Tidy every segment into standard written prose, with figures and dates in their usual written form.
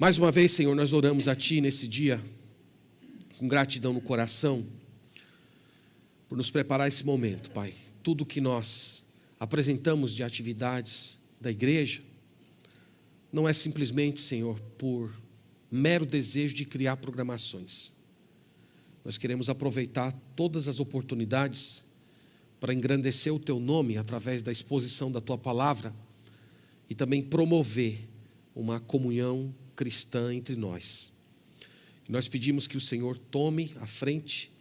Mais uma vez, Senhor, nós oramos a Ti nesse dia, com gratidão no coração, por nos preparar esse momento, Pai. Tudo que nós apresentamos de atividades da igreja, não é simplesmente, Senhor, por mero desejo de criar programações. Nós queremos aproveitar todas as oportunidades para engrandecer o Teu nome através da exposição da Tua palavra e também promover uma comunhão cristã entre nós. Nós pedimos que o Senhor tome a frente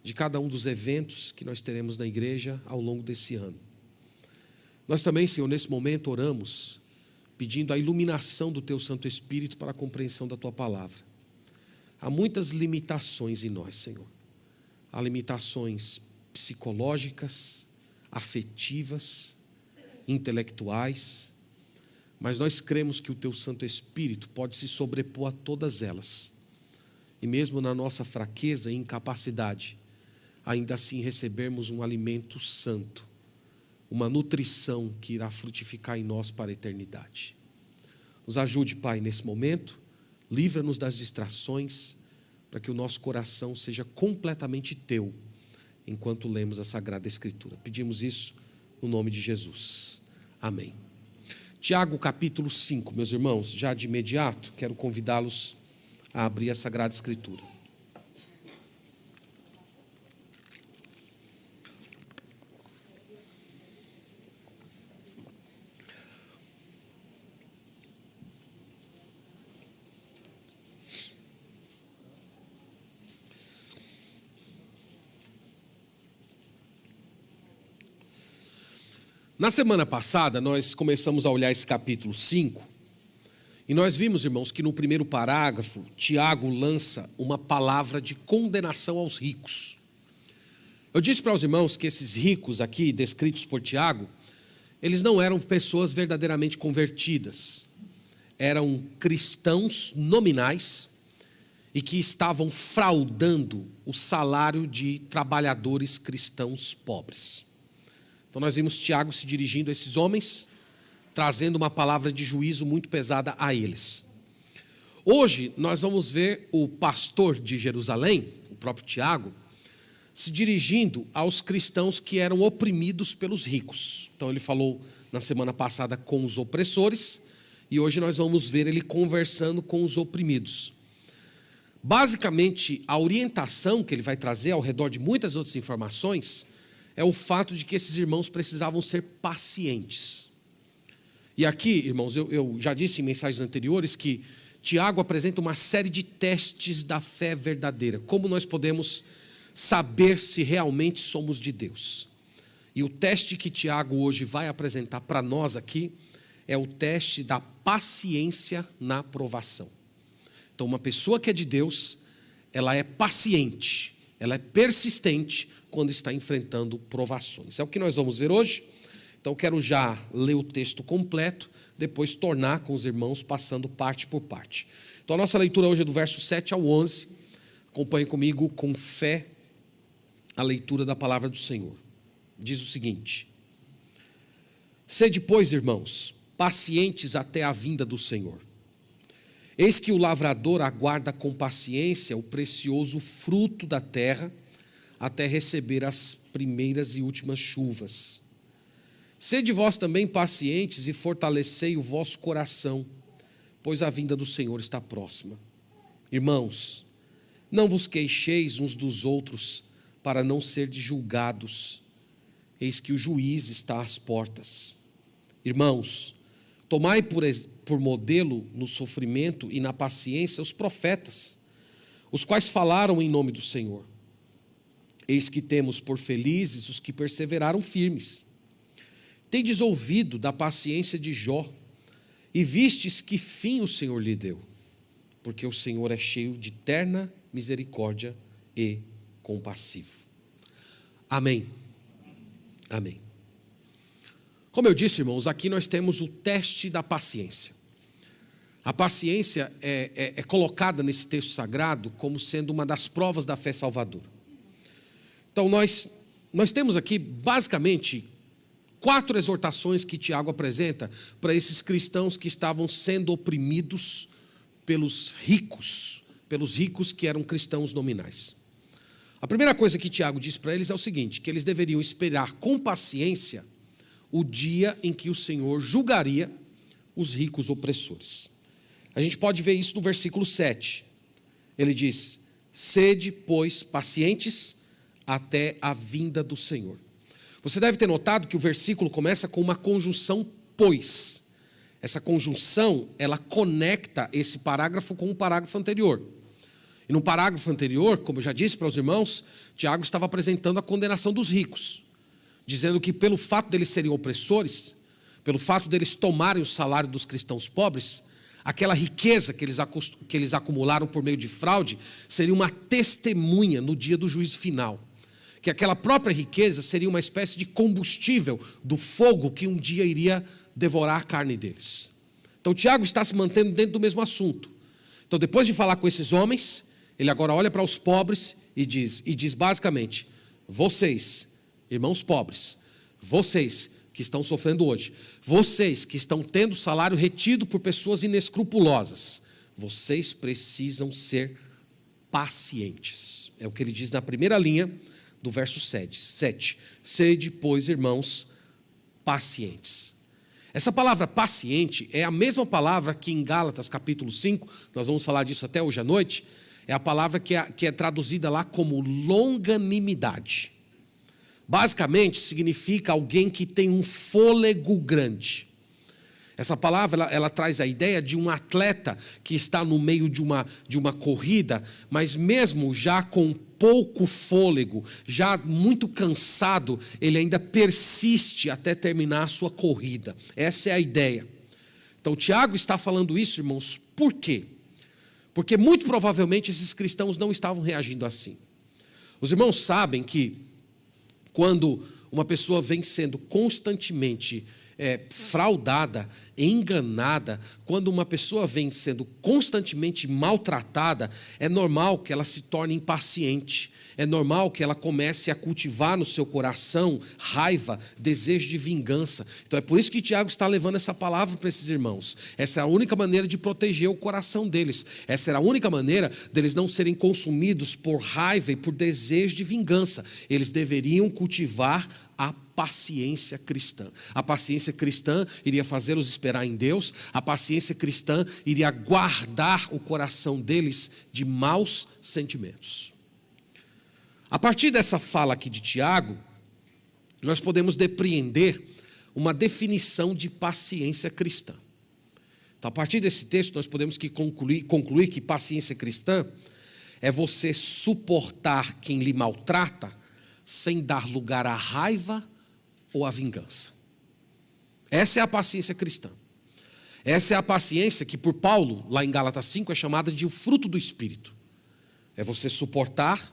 de cada um dos eventos que nós teremos na igreja ao longo desse ano. Nós também, Senhor, nesse momento oramos, pedindo a iluminação do Teu Santo Espírito para a compreensão da Tua palavra. Há muitas limitações em nós, Senhor. Há limitações psicológicas, afetivas, intelectuais, mas nós cremos que o Teu Santo Espírito pode se sobrepor a todas elas. E mesmo na nossa fraqueza e incapacidade, ainda assim recebermos um alimento santo, uma nutrição que irá frutificar em nós para a eternidade. Nos ajude, Pai, nesse momento, livra-nos das distrações, para que o nosso coração seja completamente Teu, enquanto lemos a Sagrada Escritura. Pedimos isso no nome de Jesus. Amém. Tiago capítulo 5, meus irmãos, já de imediato, quero convidá-los a abrir a Sagrada Escritura. Na semana passada, nós começamos a olhar esse capítulo 5, e nós vimos, irmãos, que no primeiro parágrafo, Tiago lança uma palavra de condenação aos ricos. Eu disse para os irmãos que esses ricos aqui, descritos por Tiago, eles não eram pessoas verdadeiramente convertidas. Eram cristãos nominais e que estavam fraudando o salário de trabalhadores cristãos pobres. Então nós vimos Tiago se dirigindo a esses homens, trazendo uma palavra de juízo muito pesada a eles. Hoje nós vamos ver o pastor de Jerusalém, o próprio Tiago, se dirigindo aos cristãos que eram oprimidos pelos ricos. Então ele falou na semana passada com os opressores, e hoje nós vamos ver ele conversando com os oprimidos. Basicamente, a orientação que ele vai trazer ao redor de muitas outras informações é o fato de que esses irmãos precisavam ser pacientes. E aqui, irmãos, eu já disse em mensagens anteriores que Tiago apresenta uma série de testes da fé verdadeira. Como nós podemos saber se realmente somos de Deus? E o teste que Tiago hoje vai apresentar para nós aqui é o teste da paciência na provação. Então, uma pessoa que é de Deus, ela é paciente, ela é persistente quando está enfrentando provações. É o que nós vamos ver hoje. Então quero já ler o texto completo, depois tornar com os irmãos, passando parte por parte. Então a nossa leitura hoje é do verso 7 ao 11. Acompanhe comigo com fé a leitura da palavra do Senhor. Diz o seguinte: Sede, pois, irmãos, pacientes até a vinda do Senhor. Eis que o lavrador aguarda com paciência o precioso fruto da terra, até receber as primeiras e últimas chuvas. Sede vós também pacientes e fortalecei o vosso coração, pois a vinda do Senhor está próxima. Irmãos, não vos queixeis uns dos outros, para não serdes julgados. Eis que o juiz está às portas. Irmãos, tomai por modelo no sofrimento e na paciência os profetas, os quais falaram em nome do Senhor. Eis que temos por felizes os que perseveraram firmes. Tendes ouvido da paciência de Jó, e vistes que fim o Senhor lhe deu, porque o Senhor é cheio de terna misericórdia e compassivo. Amém. Amém. Como eu disse, irmãos, aqui nós temos o teste da paciência. A paciência é colocada nesse texto sagrado como sendo uma das provas da fé salvadora. Então nós temos aqui basicamente 4 exortações que Tiago apresenta para esses cristãos que estavam sendo oprimidos pelos ricos que eram cristãos nominais. A primeira coisa que Tiago diz para eles é o seguinte, que eles deveriam esperar com paciência o dia em que o Senhor julgaria os ricos opressores. A gente pode ver isso no versículo 7. Ele diz, sede, pois, pacientes até a vinda do Senhor. Você deve ter notado que o versículo começa com uma conjunção pois. Essa conjunção, ela conecta esse parágrafo com o parágrafo anterior. E no parágrafo anterior, como eu já disse para os irmãos, Tiago estava apresentando a condenação dos ricos, dizendo que pelo fato deles serem opressores, pelo fato deles tomarem o salário dos cristãos pobres, aquela riqueza que eles acumularam por meio de fraude, seria uma testemunha no dia do juízo final. Que aquela própria riqueza seria uma espécie de combustível do fogo que um dia iria devorar a carne deles. Então Tiago está se mantendo dentro do mesmo assunto. Então depois de falar com esses homens, ele agora olha para os pobres e diz basicamente, vocês, irmãos pobres, vocês que estão sofrendo hoje, vocês que estão tendo salário retido por pessoas inescrupulosas, vocês precisam ser pacientes. É o que ele diz na primeira linha do verso 7. Sede, pois, irmãos, pacientes. Essa palavra paciente é a mesma palavra que em Gálatas capítulo 5, nós vamos falar disso até hoje à noite, é a palavra que é traduzida lá como longanimidade. Basicamente significa alguém que tem um fôlego grande. Essa palavra ela traz a ideia de um atleta que está no meio de uma corrida, mas mesmo já com pouco fôlego, já muito cansado, ele ainda persiste até terminar a sua corrida. Essa é a ideia. Então Tiago está falando isso, irmãos, por quê? Porque muito provavelmente esses cristãos não estavam reagindo assim. Os irmãos sabem que quando uma pessoa vem sendo constantemente fraudada, enganada, quando uma pessoa vem sendo constantemente maltratada, é normal que ela se torne impaciente, é normal que ela comece a cultivar no seu coração raiva, desejo de vingança. Então é por isso que Tiago está levando essa palavra para esses irmãos. Essa é a única maneira de proteger o coração deles. Essa era a única maneira deles não serem consumidos por raiva e por desejo de vingança. Eles deveriam cultivar a paciência cristã. A paciência cristã iria fazê-los esperar em Deus. A paciência cristã iria guardar o coração deles de maus sentimentos. A partir dessa fala aqui de Tiago, nós podemos depreender uma definição de paciência cristã. Então, a partir desse texto, nós podemos concluir que paciência cristã é você suportar quem lhe maltrata sem dar lugar à raiva ou à vingança. Essa é a paciência cristã. Essa é a paciência que por Paulo, lá em Gálatas 5, é chamada de o fruto do Espírito. É você suportar,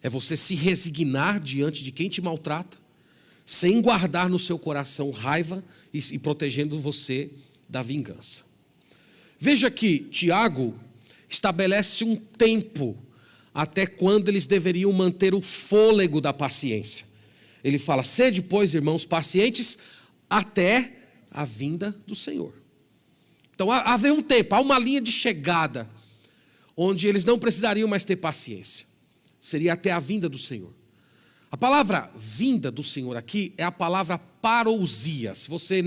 é você se resignar diante de quem te maltrata, sem guardar no seu coração raiva e protegendo você da vingança. Veja que Tiago estabelece um tempo até quando eles deveriam manter o fôlego da paciência. Ele fala, sede, pois, irmãos, pacientes até a vinda do Senhor. Então, havia um tempo, há uma linha de chegada, onde eles não precisariam mais ter paciência. Seria até a vinda do Senhor. A palavra vinda do Senhor aqui é a palavra parousia. Se você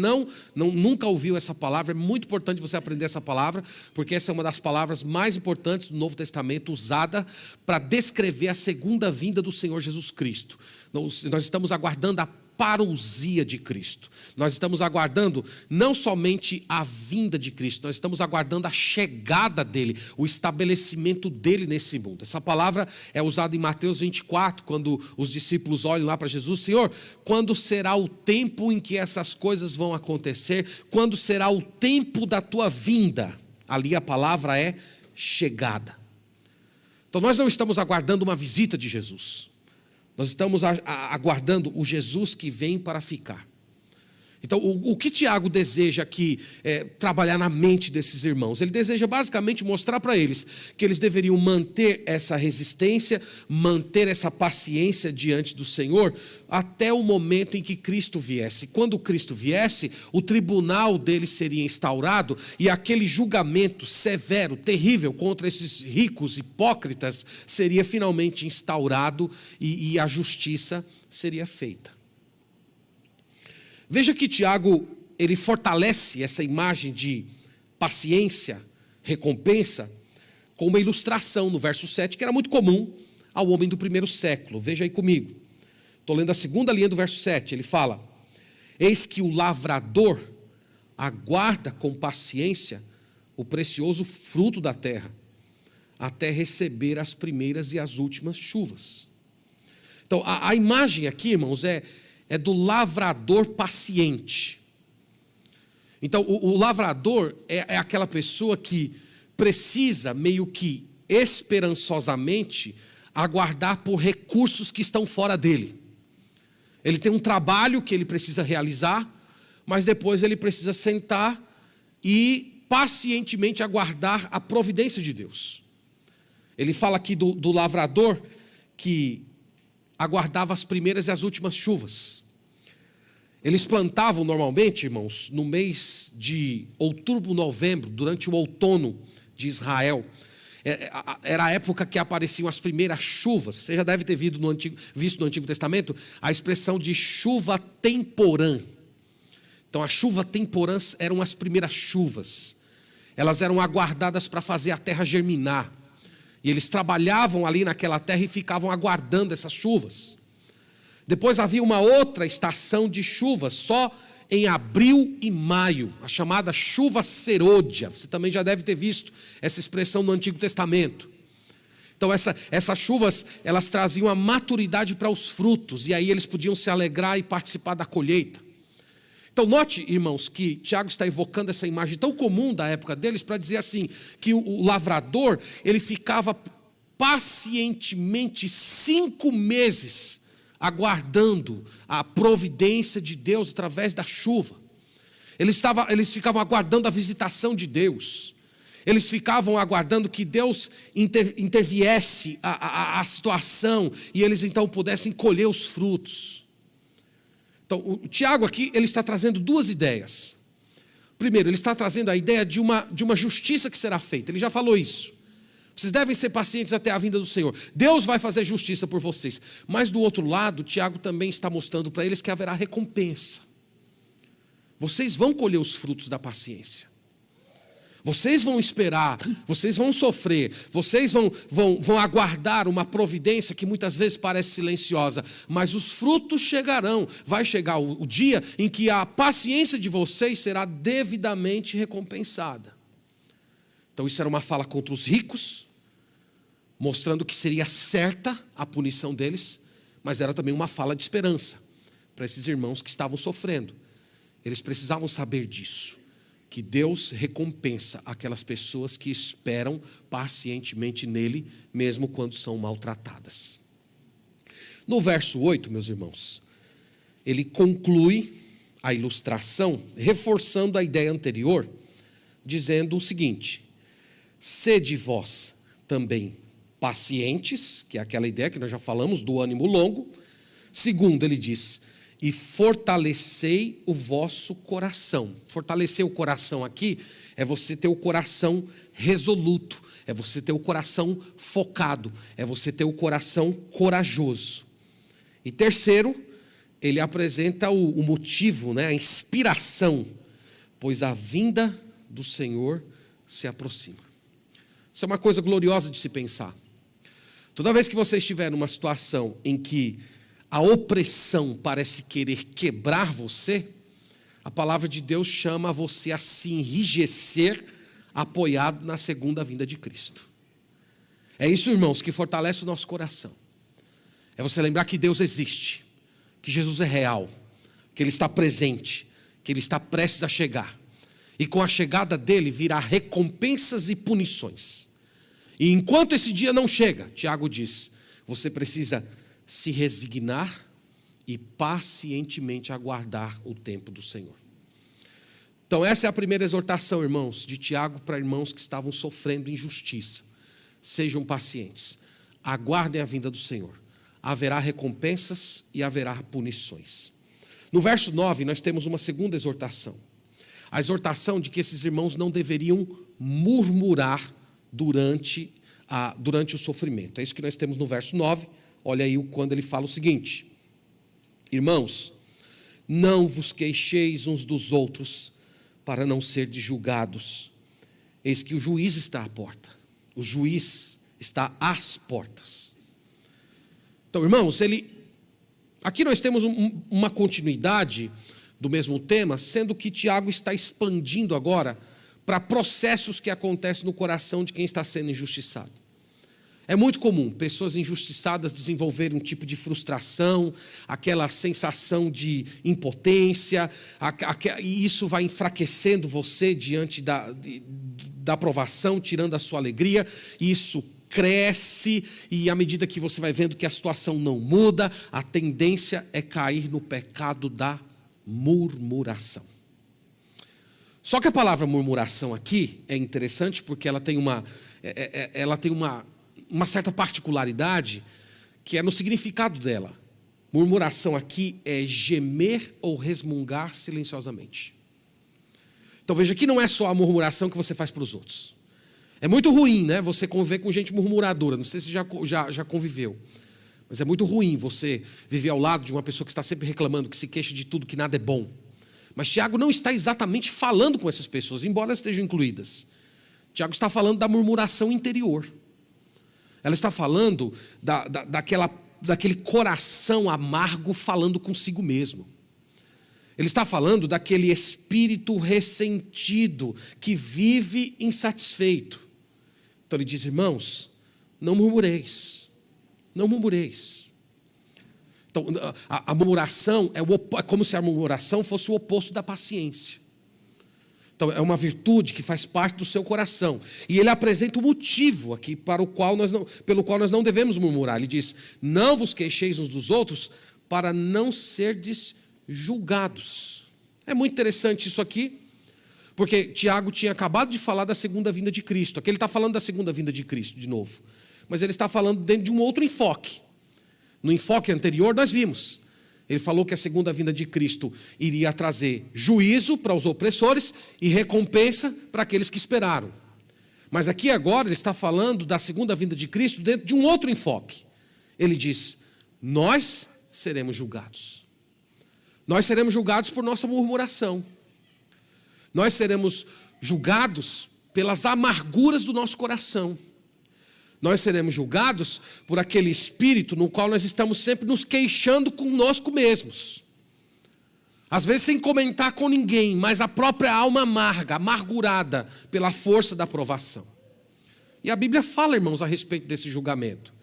nunca ouviu essa palavra, é muito importante você aprender essa palavra, porque essa é uma das palavras mais importantes do Novo Testamento, usada para descrever a segunda vinda do Senhor Jesus Cristo. Nós estamos aguardando a parousia de Cristo. Nós estamos aguardando não somente a vinda de Cristo, nós estamos aguardando a chegada dele, o estabelecimento dele nesse mundo. Essa palavra é usada em Mateus 24, quando os discípulos olham lá para Jesus, Senhor, quando será o tempo em que essas coisas vão acontecer? Quando será o tempo da tua vinda? Ali a palavra é chegada. Então nós não estamos aguardando uma visita de Jesus. Nós estamos aguardando o Jesus que vem para ficar. Então, o que Tiago deseja aqui trabalhar na mente desses irmãos? Ele deseja basicamente mostrar para eles que eles deveriam manter essa resistência, manter essa paciência diante do Senhor, até o momento em que Cristo viesse. Quando Cristo viesse, o tribunal deles seria instaurado e aquele julgamento severo, terrível contra esses ricos hipócritas seria finalmente instaurado e a justiça seria feita. Veja que Tiago, ele fortalece essa imagem de paciência, recompensa, com uma ilustração no verso 7, que era muito comum ao homem do primeiro século. Veja aí comigo. Estou lendo a segunda linha do verso 7, ele fala: eis que o lavrador aguarda com paciência o precioso fruto da terra, até receber as primeiras e as últimas chuvas. Então, a imagem aqui, irmãos, é do lavrador paciente. Então, o lavrador é aquela pessoa que precisa, meio que esperançosamente, aguardar por recursos que estão fora dele. Ele tem um trabalho que ele precisa realizar, mas depois ele precisa sentar e pacientemente aguardar a providência de Deus. Ele fala aqui do lavrador que aguardava as primeiras e as últimas chuvas. Eles plantavam normalmente, irmãos, no mês de outubro, novembro, durante o outono de Israel. Era a época que apareciam as primeiras chuvas. Você já deve ter visto no Antigo Testamento a expressão de chuva temporã. Então, a chuva temporã eram as primeiras chuvas. Elas eram aguardadas para fazer a terra germinar. E eles trabalhavam ali naquela terra e ficavam aguardando essas chuvas. Depois havia uma outra estação de chuvas, só em abril e maio, a chamada chuva serôdia. Você também já deve ter visto essa expressão no Antigo Testamento. Então essas chuvas, elas traziam a maturidade para os frutos, e aí eles podiam se alegrar e participar da colheita. Então note, irmãos, que Tiago está evocando essa imagem tão comum da época deles para dizer assim, que o lavrador, ele ficava pacientemente 5 meses aguardando a providência de Deus através da chuva. Eles ficavam aguardando a visitação de Deus. Eles ficavam aguardando que Deus interviesse a situação e eles então pudessem colher os frutos. Então, o Tiago aqui, ele está trazendo 2 ideias. Primeiro, ele está trazendo a ideia de uma justiça que será feita. Ele já falou isso. Vocês devem ser pacientes até a vinda do Senhor. Deus vai fazer justiça por vocês. Mas do outro lado, Tiago também está mostrando para eles que haverá recompensa. Vocês vão colher os frutos da paciência. Vocês vão esperar, vocês vão sofrer, vocês vão aguardar uma providência que muitas vezes parece silenciosa, mas os frutos chegarão. Vai chegar o dia em que a paciência de vocês será devidamente recompensada. Então isso era uma fala contra os ricos, mostrando que seria certa a punição deles, mas era também uma fala de esperança para esses irmãos que estavam sofrendo. Eles precisavam saber disso, que Deus recompensa aquelas pessoas que esperam pacientemente nele, mesmo quando são maltratadas. No verso 8, meus irmãos, ele conclui a ilustração, reforçando a ideia anterior, dizendo o seguinte: sede vós também pacientes, que é aquela ideia que nós já falamos, do ânimo longo. Segundo, ele diz: e fortalecei o vosso coração. Fortalecer o coração aqui é você ter o coração resoluto, é você ter o coração focado, é você ter o coração corajoso. E terceiro, ele apresenta o motivo, a inspiração, pois a vinda do Senhor se aproxima. Isso é uma coisa gloriosa de se pensar. Toda vez que você estiver numa situação em que a opressão parece querer quebrar você, a palavra de Deus chama você a se enrijecer, apoiado na segunda vinda de Cristo. É isso, irmãos, que fortalece o nosso coração. É você lembrar que Deus existe, que Jesus é real, que Ele está presente, que Ele está prestes a chegar. E com a chegada dEle virá recompensas e punições. E enquanto esse dia não chega, Tiago diz, você precisa se resignar e pacientemente aguardar o tempo do Senhor. Então essa é a primeira exortação, irmãos, de Tiago para irmãos que estavam sofrendo injustiça. Sejam pacientes, aguardem a vinda do Senhor. Haverá recompensas e haverá punições. No verso 9, nós temos uma segunda exortação. A exortação de que esses irmãos não deveriam murmurar durante o sofrimento. É isso que nós temos no verso 9. Olha aí quando ele fala o seguinte: irmãos, não vos queixeis uns dos outros, para não serdes julgados. Eis que o juiz está à porta. O juiz está às portas. Então, irmãos, aqui nós temos uma continuidade do mesmo tema, sendo que Tiago está expandindo agora para processos que acontecem no coração de quem está sendo injustiçado. É muito comum pessoas injustiçadas desenvolverem um tipo de frustração, aquela sensação de impotência, e isso vai enfraquecendo você diante da aprovação, tirando a sua alegria, e isso cresce, e à medida que você vai vendo que a situação não muda, a tendência é cair no pecado da murmuração. Só que a palavra murmuração aqui é interessante porque ela tem uma certa particularidade que é no significado dela. Murmuração aqui é gemer ou resmungar silenciosamente. Então veja que não é só a murmuração que você faz para os outros. É muito ruim, né, você conviver com gente murmuradora. Não sei se já conviveu. Mas é muito ruim você viver ao lado de uma pessoa que está sempre reclamando, que se queixa de tudo, que nada é bom. Mas Tiago não está exatamente falando com essas pessoas, embora elas estejam incluídas. Tiago está falando da murmuração interior. Ela está falando daquele coração amargo falando consigo mesmo. Ele está falando daquele espírito ressentido que vive insatisfeito. Então ele diz, irmãos, não murmureis. Não murmureis. Então, a murmuração é como se a murmuração fosse o oposto da paciência. Então, é uma virtude que faz parte do seu coração. E ele apresenta o motivo aqui pelo qual nós não devemos murmurar. Ele diz, não vos queixeis uns dos outros para não serdes julgados. É muito interessante isso aqui, porque Tiago tinha acabado de falar da segunda vinda de Cristo. Aqui ele está falando da segunda vinda de Cristo de novo. Mas ele está falando dentro de um outro enfoque. No enfoque anterior nós vimos. Ele falou que a segunda vinda de Cristo iria trazer juízo para os opressores e recompensa para aqueles que esperaram. Mas aqui agora ele está falando da segunda vinda de Cristo dentro de um outro enfoque. Ele diz, nós seremos julgados. Nós seremos julgados por nossa murmuração. Nós seremos julgados pelas amarguras do nosso coração. Nós seremos julgados por aquele espírito no qual nós estamos sempre nos queixando conosco mesmos. Às vezes sem comentar com ninguém, mas a própria alma amarga, amargurada pela força da provação. E a Bíblia fala, irmãos, a respeito desse julgamento.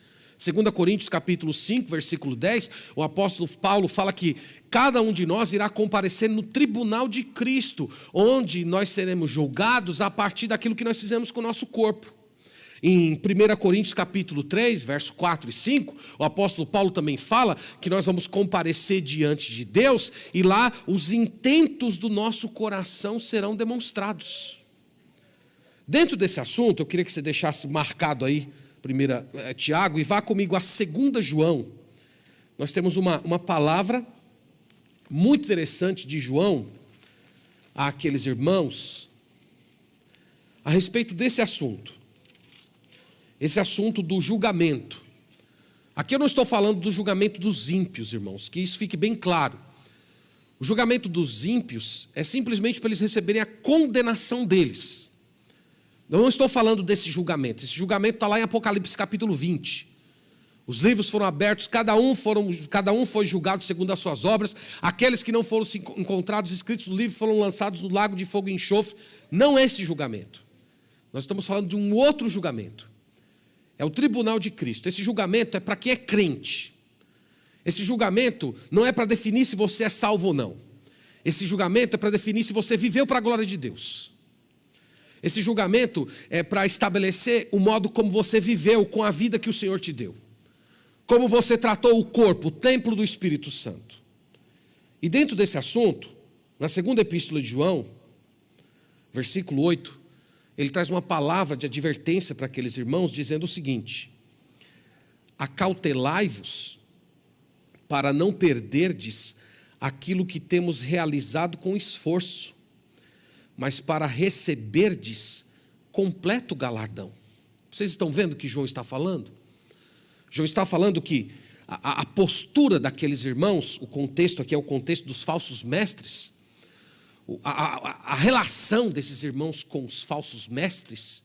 2 Coríntios capítulo 5, versículo 10, o apóstolo Paulo fala que cada um de nós irá comparecer no tribunal de Cristo, onde nós seremos julgados a partir daquilo que nós fizemos com o nosso corpo. Em 1 Coríntios capítulo 3, verso 4 e 5, o apóstolo Paulo também fala que nós vamos comparecer diante de Deus e lá os intentos do nosso coração serão demonstrados. Dentro desse assunto, eu queria que você deixasse marcado aí, 1 Tiago, e vá comigo a 2 João. Nós temos uma palavra muito interessante de João àqueles irmãos a respeito desse assunto. Esse assunto do julgamento. Aqui eu não estou falando do julgamento dos ímpios, irmãos, que isso fique bem claro. O julgamento dos ímpios é simplesmente para eles receberem a condenação deles. Eu não estou falando desse julgamento. Esse julgamento está lá em Apocalipse capítulo 20. Os livros foram abertos, cada um foi julgado segundo as suas obras. Aqueles que não foram encontrados escritos no livro foram lançados no lago de fogo e enxofre. Não é esse julgamento. Nós estamos falando de um outro julgamento. É o tribunal de Cristo. Esse julgamento é para quem é crente. Esse julgamento não é para definir se você é salvo ou não. Esse julgamento é para definir se você viveu para a glória de Deus. Esse julgamento é para estabelecer o modo como você viveu com a vida que o Senhor te deu. como você tratou o corpo, o templo do Espírito Santo. E dentro desse assunto, na segunda epístola de João, versículo 8, ele traz uma palavra de advertência para aqueles irmãos, dizendo o seguinte: acautelai-vos para não perderdes aquilo que temos realizado com esforço, mas para receberdes completo galardão. Vocês estão vendo o que João está falando? João está falando que a postura daqueles irmãos, o contexto aqui é o contexto dos falsos mestres, a relação desses irmãos com os falsos mestres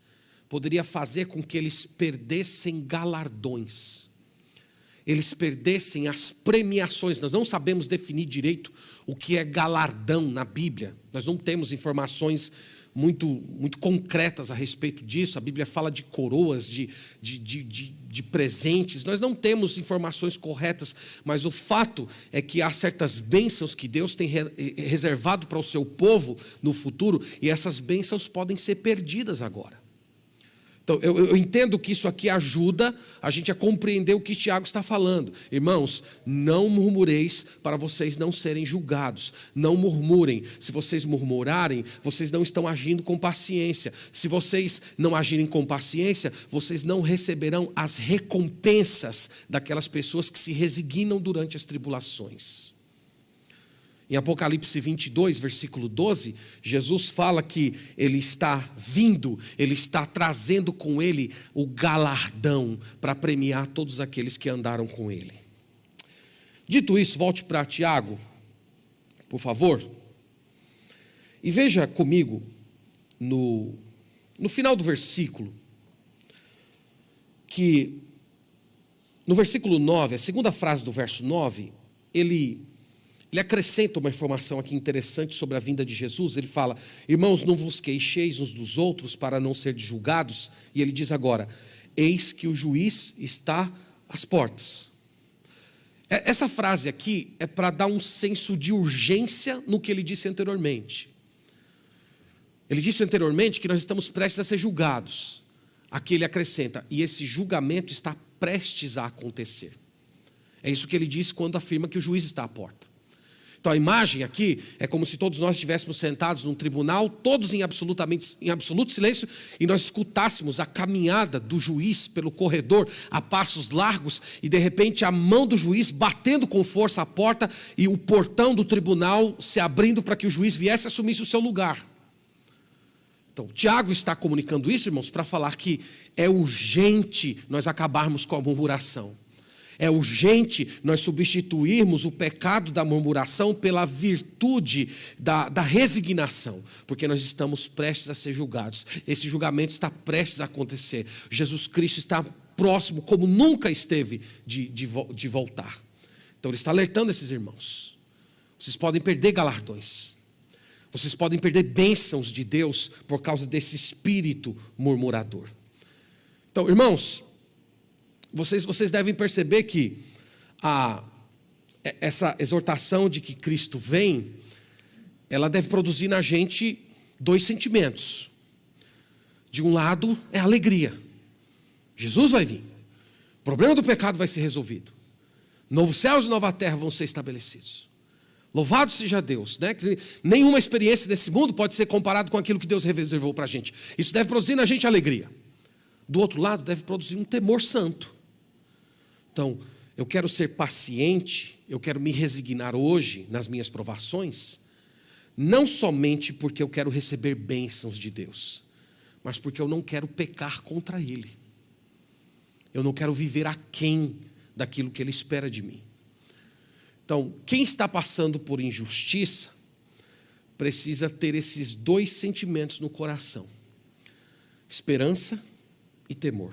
poderia fazer com que eles perdessem galardões, eles perdessem as premiações. Nós não sabemos definir direito o que é galardão na Bíblia, nós não temos informações muito concretas a respeito disso. A Bíblia fala de coroas, de presentes. Nós não temos informações corretas, mas o fato é que há certas bênçãos que Deus tem reservado para o seu povo no futuro, e essas bênçãos podem ser perdidas agora. Então, eu entendo que isso aqui ajuda a gente a compreender o que Tiago está falando. Irmãos, não murmureis para vocês não serem julgados. Não murmurem. Se vocês murmurarem, vocês não estão agindo com paciência. Se vocês não agirem com paciência, vocês não receberão as recompensas daquelas pessoas que se resignam durante as tribulações. Em Apocalipse 22, versículo 12, Jesus fala que Ele está vindo, Ele está trazendo com Ele o galardão para premiar todos aqueles que andaram com Ele. Dito isso, volte para Tiago, por favor, e veja comigo no final do versículo, que no versículo 9, a segunda frase do verso 9, ele acrescenta uma informação aqui interessante sobre a vinda de Jesus. Ele fala: irmãos, não vos queixeis uns dos outros para não ser julgados. E ele diz agora: eis que o juiz está às portas. Essa frase aqui é para dar um senso de urgência no que ele disse anteriormente. Ele disse anteriormente que nós estamos prestes a ser julgados. Aqui ele acrescenta: e esse julgamento está prestes a acontecer. É isso que ele diz quando afirma que o juiz está à porta. Então a imagem aqui é como se todos nós estivéssemos sentados num tribunal, todos em absoluto silêncio, e nós escutássemos a caminhada do juiz pelo corredor a passos largos, e de repente a mão do juiz batendo com força a porta e o portão do tribunal se abrindo para que o juiz viesse e assumisse o seu lugar. Então Tiago está comunicando isso, irmãos, para falar que é urgente nós acabarmos com a murmuração. É urgente nós substituirmos o pecado da murmuração pela virtude da resignação, porque nós estamos prestes a ser julgados. Esse julgamento está prestes a acontecer. Jesus Cristo está próximo, como nunca esteve, de voltar. Então ele está alertando esses irmãos: vocês podem perder galardões, vocês podem perder bênçãos de Deus por causa desse espírito murmurador. Então, irmãos, vocês devem perceber que essa exortação de que Cristo vem, ela deve produzir na gente dois sentimentos. De um lado é a alegria. Jesus vai vir. O problema do pecado vai ser resolvido. Novos céus e nova terra vão ser estabelecidos. Louvado seja Deus, né? Que nenhuma experiência desse mundo pode ser comparado com aquilo que Deus reservou para a gente. Isso deve produzir na gente alegria. Do outro lado, deve produzir um temor santo. Então, eu quero ser paciente, eu quero me resignar hoje nas minhas provações, não somente porque eu quero receber bênçãos de Deus, mas porque eu não quero pecar contra Ele. Eu não quero viver aquém daquilo que Ele espera de mim. Então, quem está passando por injustiça, precisa ter esses dois sentimentos no coração: esperança e temor.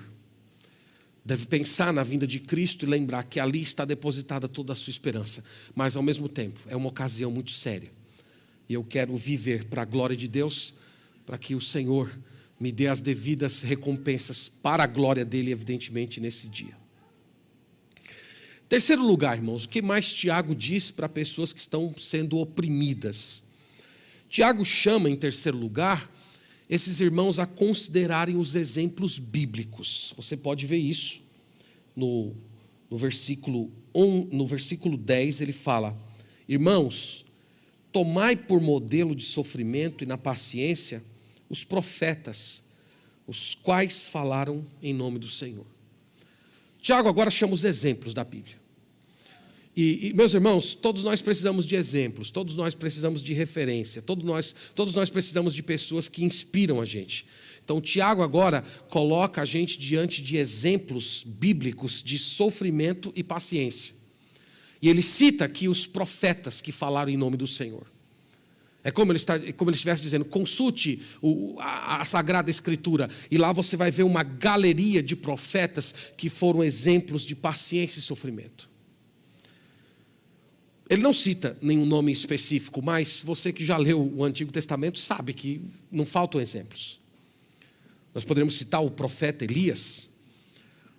Deve pensar na vinda de Cristo e lembrar que ali está depositada toda a sua esperança. Mas ao mesmo tempo, é uma ocasião muito séria. E eu quero viver para a glória de Deus, para que o Senhor me dê as devidas recompensas para a glória dEle, evidentemente, nesse dia. Terceiro lugar, irmãos, o que mais Tiago diz para pessoas que estão sendo oprimidas? Tiago chama, em terceiro lugar, esses irmãos a considerarem os exemplos bíblicos. Você pode ver isso no no versículo 10, ele fala: irmãos, tomai por modelo de sofrimento e na paciência os profetas, os quais falaram em nome do Senhor. Tiago agora chama os exemplos da Bíblia. E meus irmãos, todos nós precisamos de exemplos, todos nós precisamos de referência, todos nós precisamos de pessoas que inspiram a gente. Então, Tiago agora coloca a gente diante de exemplos bíblicos de sofrimento e paciência. E ele cita aqui os profetas que falaram em nome do Senhor. É como ele estivesse dizendo: consulte a Sagrada Escritura, e lá você vai ver uma galeria de profetas que foram exemplos de paciência e sofrimento. Ele não cita nenhum nome específico, mas você que já leu o Antigo Testamento sabe que não faltam exemplos. Nós poderíamos citar o profeta Elias,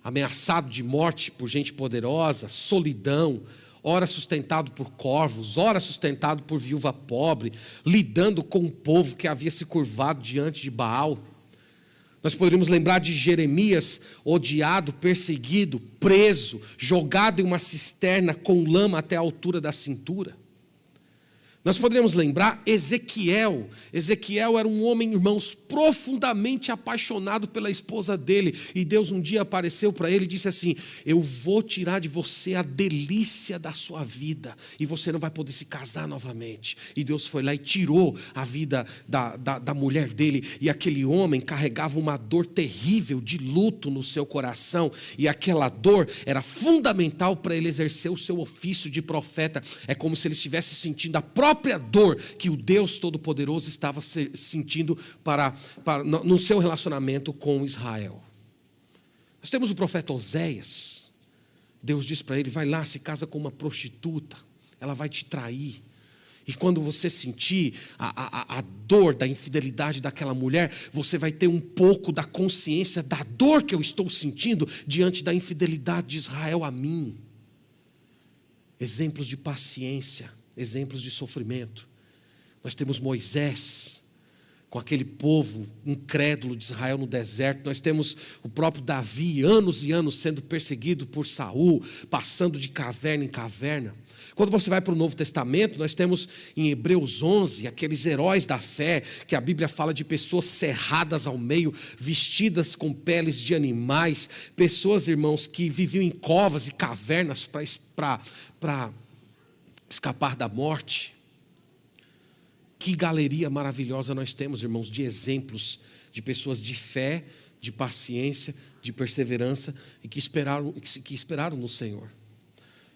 ameaçado de morte por gente poderosa, solidão, ora sustentado por corvos, ora sustentado por viúva pobre, lidando com um povo que havia se curvado diante de Baal. Nós poderíamos lembrar de Jeremias, odiado, perseguido, preso, jogado em uma cisterna com lama até a altura da cintura. Nós poderíamos lembrar Ezequiel. Ezequiel era um homem, irmãos, profundamente apaixonado pela esposa dele. E Deus um dia apareceu para ele e disse assim: eu vou tirar de você a delícia da sua vida, e você não vai poder se casar novamente. E Deus foi lá e tirou a vida da mulher dele. E aquele homem carregava uma dor terrível de luto no seu coração. E aquela dor era fundamental para ele exercer o seu ofício de profeta. É como se ele estivesse sentindo a própria dor que o Deus Todo-Poderoso estava sentindo no seu relacionamento com Israel. Nós temos o profeta Oséias. Deus diz para ele: vai lá, se casa com uma prostituta, ela vai te trair. E quando você sentir a dor da infidelidade daquela mulher, você vai ter um pouco da consciência da dor que eu estou sentindo diante da infidelidade de Israel a mim. Exemplos de paciência, exemplos de sofrimento. Nós temos Moisés, com aquele povo incrédulo de Israel no deserto. Nós temos o próprio Davi, anos e anos sendo perseguido por Saul, passando de caverna em caverna. Quando você vai para o Novo Testamento, nós temos em Hebreus 11, aqueles heróis da fé, que a Bíblia fala de pessoas cerradas ao meio, vestidas com peles de animais, pessoas, irmãos, que viviam em covas e cavernas para escapar da morte. Que galeria maravilhosa nós temos, irmãos, de exemplos de pessoas de fé, de paciência, de perseverança e que esperaram no Senhor.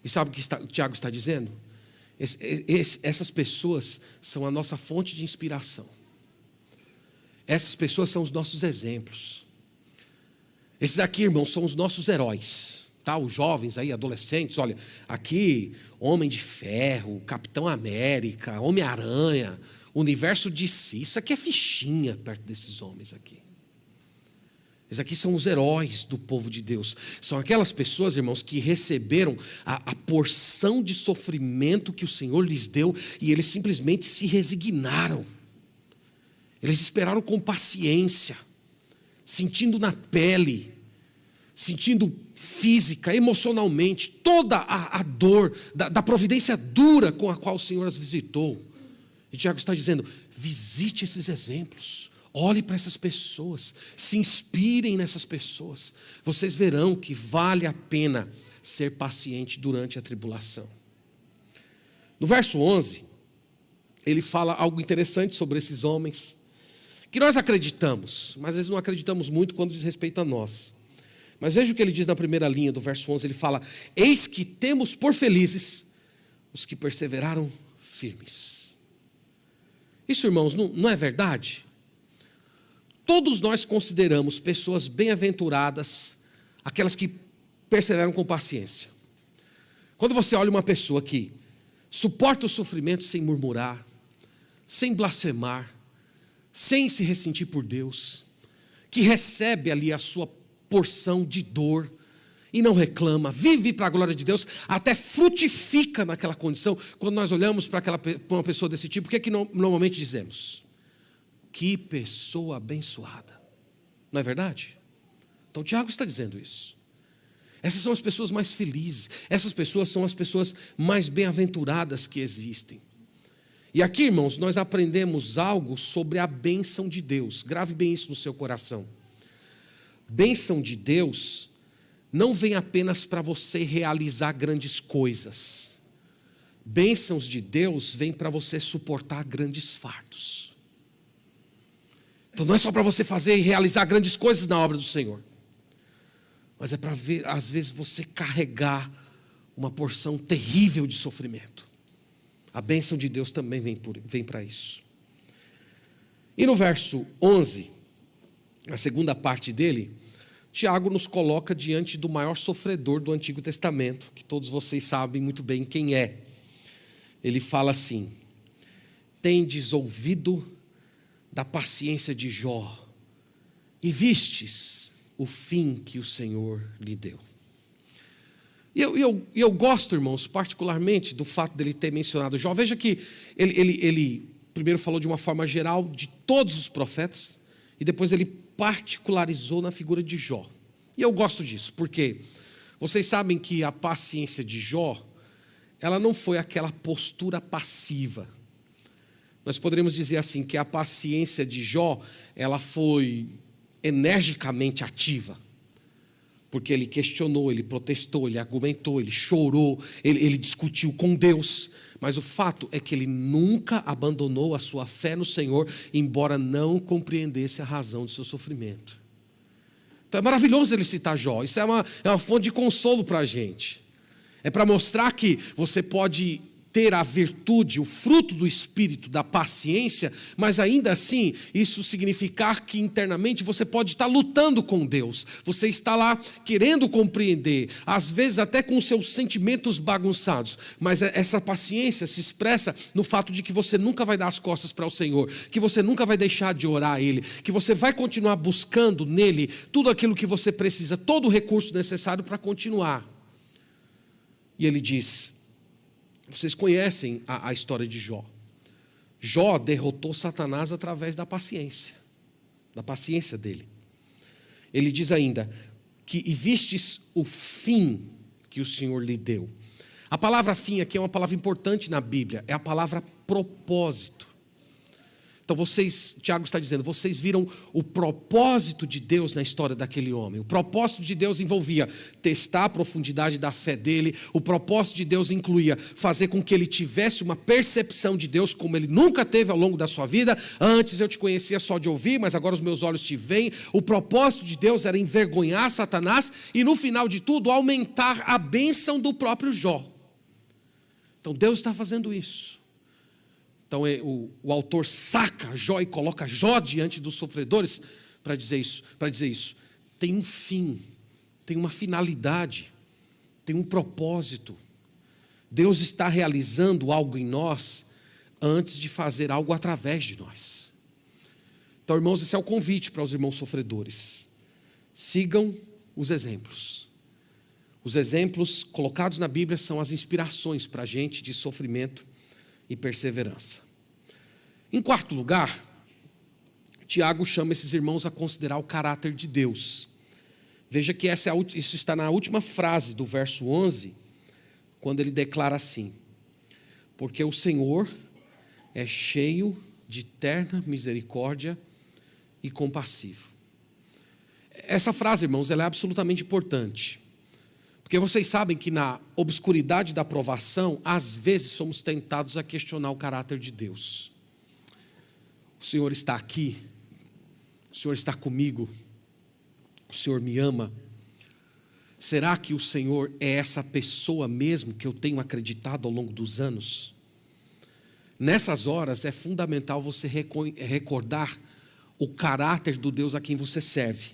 E sabe o que o Tiago está dizendo? Essas pessoas são a nossa fonte de inspiração. Essas pessoas são os nossos exemplos. Esses aqui, irmãos, são os nossos heróis. Tá? Os jovens aí, adolescentes, olha, aqui, Homem de Ferro, Capitão América, Homem-Aranha, Universo DC, isso aqui é fichinha perto desses homens aqui. Esses aqui são os heróis do povo de Deus. São aquelas pessoas, irmãos, que receberam a porção de sofrimento que o Senhor lhes deu e eles simplesmente se resignaram. Eles esperaram com paciência, sentindo na pele, sentindo física, emocionalmente, toda a dor da providência dura com a qual o Senhor as visitou. E Tiago está dizendo: visite esses exemplos, olhe para essas pessoas, se inspirem nessas pessoas. Vocês verão que vale a pena ser paciente durante a tribulação. No verso 11, ele fala algo interessante sobre esses homens, que nós acreditamos, mas às vezes não acreditamos muito quando diz respeito a nós. Mas veja o que ele diz na primeira linha do verso 11, ele fala: eis que temos por felizes os que perseveraram firmes. Isso, irmãos, não é verdade? Todos nós consideramos pessoas bem-aventuradas aquelas que perseveram com paciência. Quando você olha uma pessoa que suporta o sofrimento sem murmurar, sem blasfemar, sem se ressentir por Deus, que recebe ali a sua porção de dor e não reclama, vive para a glória de Deus, até frutifica naquela condição. Quando nós olhamos para uma pessoa desse tipo, o que é que normalmente dizemos? Que pessoa abençoada. Não é verdade? Então Tiago está dizendo isso. Essas são as pessoas mais felizes. Essas pessoas são as pessoas mais bem-aventuradas que existem. E aqui, irmãos, nós aprendemos algo sobre a bênção de Deus. Grave bem isso no seu coração. Bênção de Deus não vem apenas para você realizar grandes coisas. Bênçãos de Deus vêm para você suportar grandes fardos. Então não é só para você fazer e realizar grandes coisas na obra do Senhor. Mas é para ver, às vezes, você carregar uma porção terrível de sofrimento. A bênção de Deus também vem para isso. E no verso 11, a segunda parte dele, Tiago nos coloca diante do maior sofredor do Antigo Testamento, que todos vocês sabem muito bem quem é. Ele fala assim: tendes ouvido da paciência de Jó, e vistes o fim que o Senhor lhe deu. E eu gosto, irmãos, particularmente do fato dele ter mencionado Jó. Veja que ele primeiro falou de uma forma geral de todos os profetas, e depois ele particularizou na figura de Jó. E eu gosto disso, porque vocês sabem que a paciência de Jó, ela não foi aquela postura passiva. Nós poderíamos dizer assim, que a paciência de Jó, ela foi energicamente ativa. Porque ele questionou, ele protestou, ele argumentou, ele chorou, ele discutiu com Deus. Mas o fato é que ele nunca abandonou a sua fé no Senhor, embora não compreendesse a razão do seu sofrimento. Então é maravilhoso ele citar Jó. Isso é uma fonte de consolo para a gente. É para mostrar que você pode ter a virtude, o fruto do Espírito, da paciência, mas ainda assim, isso significar que internamente você pode estar lutando com Deus. Você está lá querendo compreender, às vezes até com os seus sentimentos bagunçados, mas essa paciência se expressa no fato de que você nunca vai dar as costas para o Senhor, que você nunca vai deixar de orar a Ele, que você vai continuar buscando nele tudo aquilo que você precisa, todo o recurso necessário para continuar. E ele diz: vocês conhecem a história de Jó. Jó derrotou Satanás através da paciência dele. Ele diz ainda que e vistes o fim que o Senhor lhe deu. A palavra fim aqui é uma palavra importante na Bíblia, é a palavra propósito. Então Tiago está dizendo, vocês viram o propósito de Deus na história daquele homem. O propósito de Deus envolvia testar a profundidade da fé dele. O propósito de Deus incluía fazer com que ele tivesse uma percepção de Deus como ele nunca teve ao longo da sua vida. Antes eu te conhecia só de ouvir, mas agora os meus olhos te veem. O propósito de Deus era envergonhar Satanás e no final de tudo aumentar a bênção do próprio Jó. Então Deus está fazendo isso. Então o autor saca Jó e coloca Jó diante dos sofredores para dizer isso. Tem um fim, tem uma finalidade, tem um propósito. Deus está realizando algo em nós antes de fazer algo através de nós. Então, irmãos, esse é o convite para os irmãos sofredores. Sigam os exemplos. Os exemplos colocados na Bíblia são as inspirações para a gente de sofrimento e perseverança. Em quarto lugar, Tiago chama esses irmãos a considerar o caráter de Deus. Veja que isso está na última frase do verso 11, quando ele declara assim: porque o Senhor é cheio de terna misericórdia e compassivo. Essa frase, irmãos, ela é absolutamente importante. Porque vocês sabem que na obscuridade da provação, às vezes somos tentados a questionar o caráter de Deus. O Senhor está aqui, o Senhor está comigo, o Senhor me ama. Será que o Senhor é essa pessoa mesmo que eu tenho acreditado ao longo dos anos? Nessas horas é fundamental você recordar o caráter do Deus a quem você serve.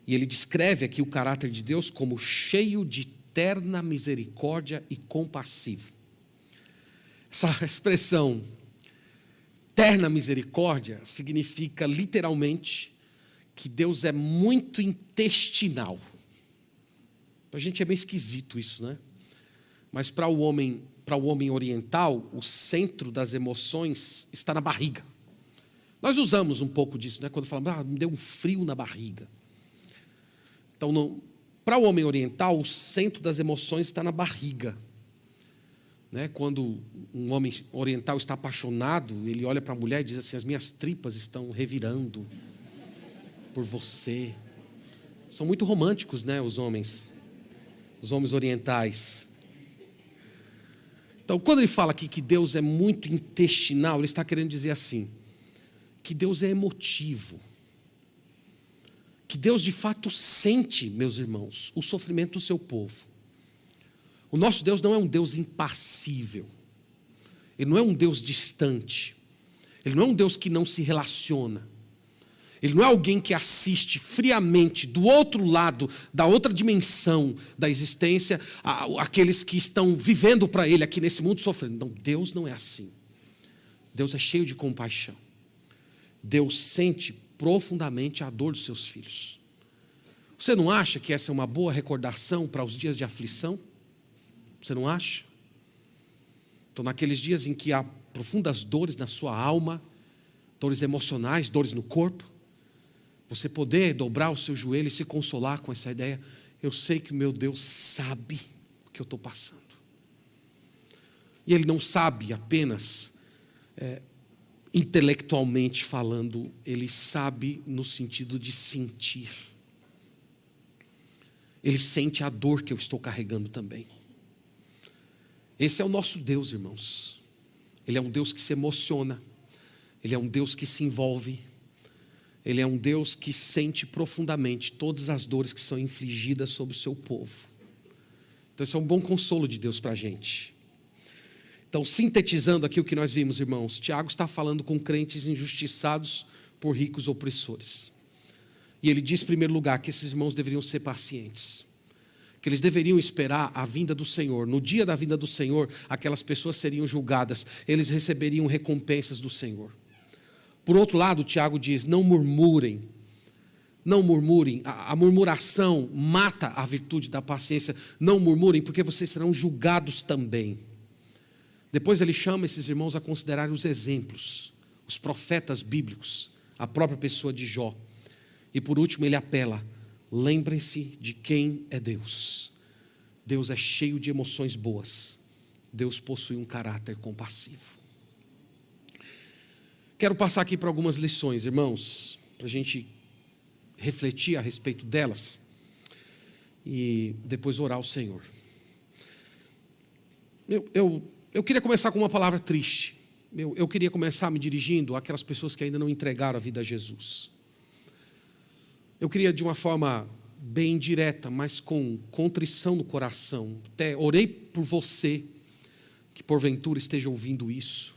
E ele descreve aqui o caráter de Deus como cheio de terna misericórdia e compassivo. Essa expressão, terna misericórdia, significa literalmente que Deus é muito intestinal. Para a gente é meio esquisito isso, né? Mas para o homem oriental, o centro das emoções está na barriga. Nós usamos um pouco disso, né? Quando falamos, me deu um frio na barriga. Então, Para o homem oriental, o centro das emoções está na barriga. Né? Quando um homem oriental está apaixonado, ele olha para a mulher e diz assim: as minhas tripas estão revirando por você. São muito românticos, né, os homens orientais. Então, quando ele fala aqui que Deus é muito intestinal, ele está querendo dizer assim, que Deus é emotivo. Que Deus de fato sente, meus irmãos, o sofrimento do seu povo. O nosso Deus não é um Deus impassível. Ele não é um Deus distante. Ele não é um Deus que não se relaciona. Ele não é alguém que assiste friamente do outro lado, da outra dimensão da existência, aqueles que estão vivendo para Ele aqui nesse mundo sofrendo. Não, Deus não é assim. Deus é cheio de compaixão. Deus sente profundamente a dor dos seus filhos. Você não acha que essa é uma boa recordação para os dias de aflição? Você não acha? Então, naqueles dias em que há profundas dores na sua alma, dores emocionais, dores no corpo, você poder dobrar o seu joelho e se consolar com essa ideia: eu sei que o meu Deus sabe o que eu estou passando. E Ele não sabe apenas intelectualmente falando, Ele sabe no sentido de sentir. Ele sente a dor que eu estou carregando também. Esse é o nosso Deus, irmãos. Ele é um Deus que se emociona. Ele é um Deus que se envolve. Ele é um Deus que sente profundamente todas as dores que são infligidas sobre o seu povo. Então, isso é um bom consolo de Deus para a gente. Então, sintetizando aqui o que nós vimos, irmãos, Tiago está falando com crentes injustiçados por ricos opressores. E ele diz, em primeiro lugar, que esses irmãos deveriam ser pacientes. Que eles deveriam esperar a vinda do Senhor. No dia da vinda do Senhor, aquelas pessoas seriam julgadas. Eles receberiam recompensas do Senhor. Por outro lado, Tiago diz: não murmurem. Não murmurem. A murmuração mata a virtude da paciência. Não murmurem, porque vocês serão julgados também. Depois ele chama esses irmãos a considerar os exemplos, os profetas bíblicos, a própria pessoa de Jó. E por último ele apela: lembrem-se de quem é Deus. Deus é cheio de emoções boas. Deus possui um caráter compassivo. Quero passar aqui para algumas lições, irmãos, para a gente refletir a respeito delas e depois orar ao Senhor. Eu queria começar com uma palavra triste. Eu queria começar me dirigindo àquelas pessoas que ainda não entregaram a vida a Jesus. Eu queria, de uma forma bem direta, mas com contrição no coração, até orei por você que porventura esteja ouvindo isso.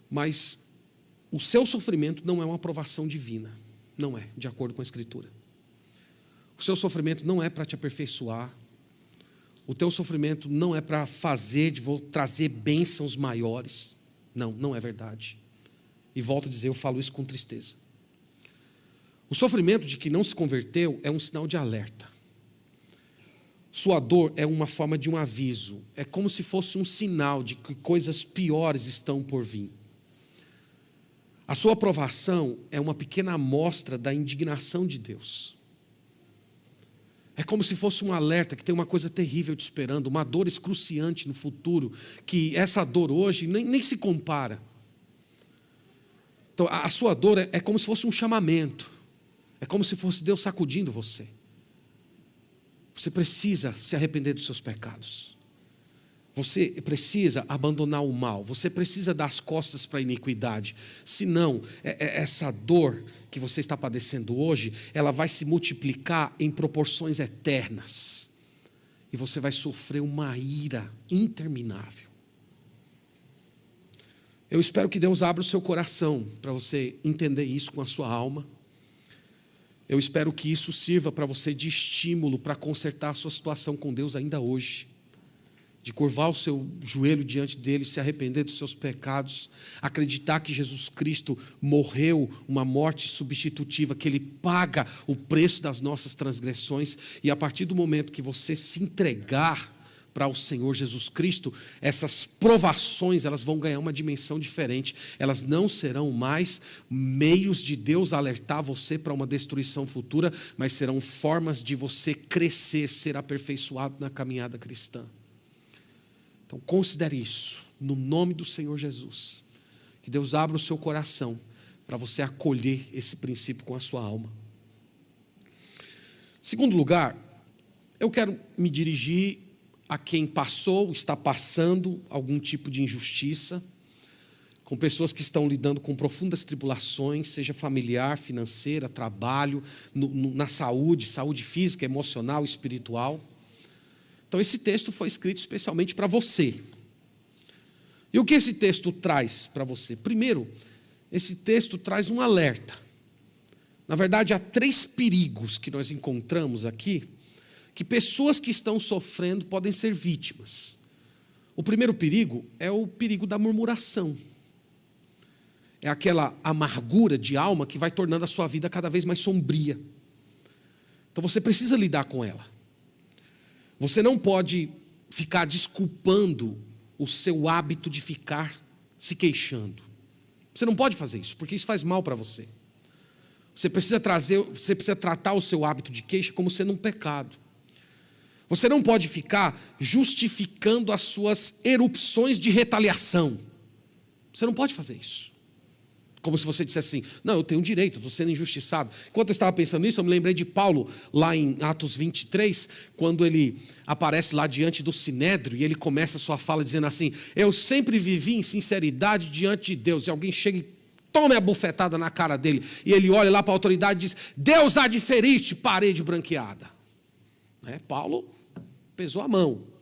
Mas o seu sofrimento não é uma aprovação divina. Não é, de acordo com a Escritura. O seu sofrimento não é para te aperfeiçoar. O teu sofrimento não é para trazer bênçãos maiores. Não, não é verdade. E volto a dizer, eu falo isso com tristeza. O sofrimento de quem não se converteu é um sinal de alerta. Sua dor é uma forma de um aviso. É como se fosse um sinal de que coisas piores estão por vir. A sua aprovação é uma pequena amostra da indignação de Deus. É como se fosse um alerta que tem uma coisa terrível te esperando, uma dor excruciante no futuro, que essa dor hoje nem se compara. Então, a sua dor é como se fosse um chamamento. É como se fosse Deus sacudindo você. Você precisa se arrepender dos seus pecados. Você precisa abandonar o mal. Você precisa dar as costas para a iniquidade. Senão, essa dor que você está padecendo hoje, ela vai se multiplicar em proporções eternas. E você vai sofrer uma ira interminável. Eu espero que Deus abra o seu coração para você entender isso com a sua alma. Eu espero que isso sirva para você de estímulo para consertar a sua situação com Deus ainda hoje. De curvar o seu joelho diante dele, se arrepender dos seus pecados, acreditar que Jesus Cristo morreu uma morte substitutiva, que Ele paga o preço das nossas transgressões, e a partir do momento que você se entregar para o Senhor Jesus Cristo, essas provações, elas vão ganhar uma dimensão diferente. Elas não serão mais meios de Deus alertar você para uma destruição futura, mas serão formas de você crescer, ser aperfeiçoado na caminhada cristã. Então considere isso, no nome do Senhor Jesus. Que Deus abra o seu coração para você acolher esse princípio com a sua alma. Segundo lugar, eu quero me dirigir a quem passou, está passando algum tipo de injustiça, com pessoas que estão lidando com profundas tribulações, seja familiar, financeira, trabalho, na saúde física, emocional, espiritual. Então esse texto foi escrito especialmente para você. E o que esse texto traz para você? Primeiro, esse texto traz um alerta. Na verdade, há 3 perigos que nós encontramos aqui, que pessoas que estão sofrendo podem ser vítimas. O primeiro perigo é o perigo da murmuração. É aquela amargura de alma que vai tornando a sua vida cada vez mais sombria. Então você precisa lidar com ela. Você não pode ficar desculpando o seu hábito de ficar se queixando. Você não pode fazer isso, porque isso faz mal para você. Você precisa tratar o seu hábito de queixa como sendo um pecado. Você não pode ficar justificando as suas erupções de retaliação. Você não pode fazer isso. Como se você dissesse assim, não, eu tenho direito, eu estou sendo injustiçado. Enquanto eu estava pensando nisso, eu me lembrei de Paulo, lá em Atos 23, quando ele aparece lá diante do Sinédrio, e ele começa a sua fala dizendo assim, eu sempre vivi em sinceridade diante de Deus. E alguém chega e toma a bufetada na cara dele, e ele olha lá para a autoridade e diz, Deus há de ferir-te, parede branqueada. Paulo pesou a mão.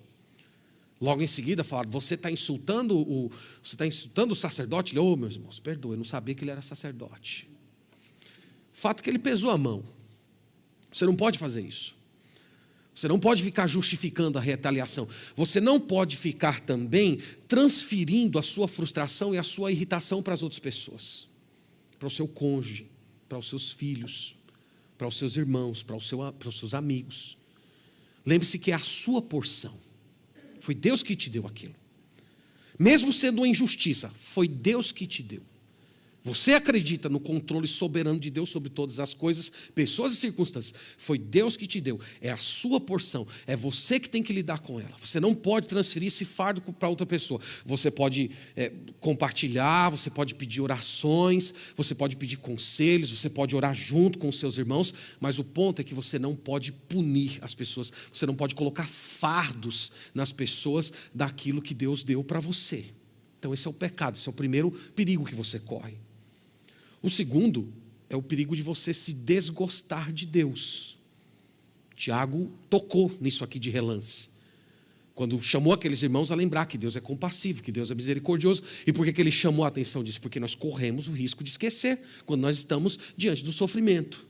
Logo em seguida falaram, você está insultando o sacerdote? Ele, meus irmãos, perdoe, eu não sabia que ele era sacerdote. O fato é que ele pesou a mão. Você não pode fazer isso. Você não pode ficar justificando a retaliação. Você não pode ficar também transferindo a sua frustração e a sua irritação para as outras pessoas. Para o seu cônjuge, para os seus filhos, para os seus irmãos, para os seus amigos. Lembre-se que é a sua porção. Foi Deus que te deu aquilo. Mesmo sendo uma injustiça, foi Deus que te deu. Você acredita no controle soberano de Deus sobre todas as coisas, pessoas e circunstâncias. Foi Deus que te deu. É a sua porção. É você que tem que lidar com ela. Você não pode transferir esse fardo para outra pessoa. Você pode compartilhar, você pode pedir orações, você pode pedir conselhos, você pode orar junto com os seus irmãos, mas o ponto é que você não pode punir as pessoas. Você não pode colocar fardos nas pessoas daquilo que Deus deu para você. Então esse é o pecado, esse é o primeiro perigo que você corre. O segundo é o perigo de você se desgostar de Deus. Tiago tocou nisso aqui de relance. Quando chamou aqueles irmãos a lembrar que Deus é compassivo, que Deus é misericordioso. E por que ele chamou a atenção disso? Porque nós corremos o risco de esquecer quando nós estamos diante do sofrimento.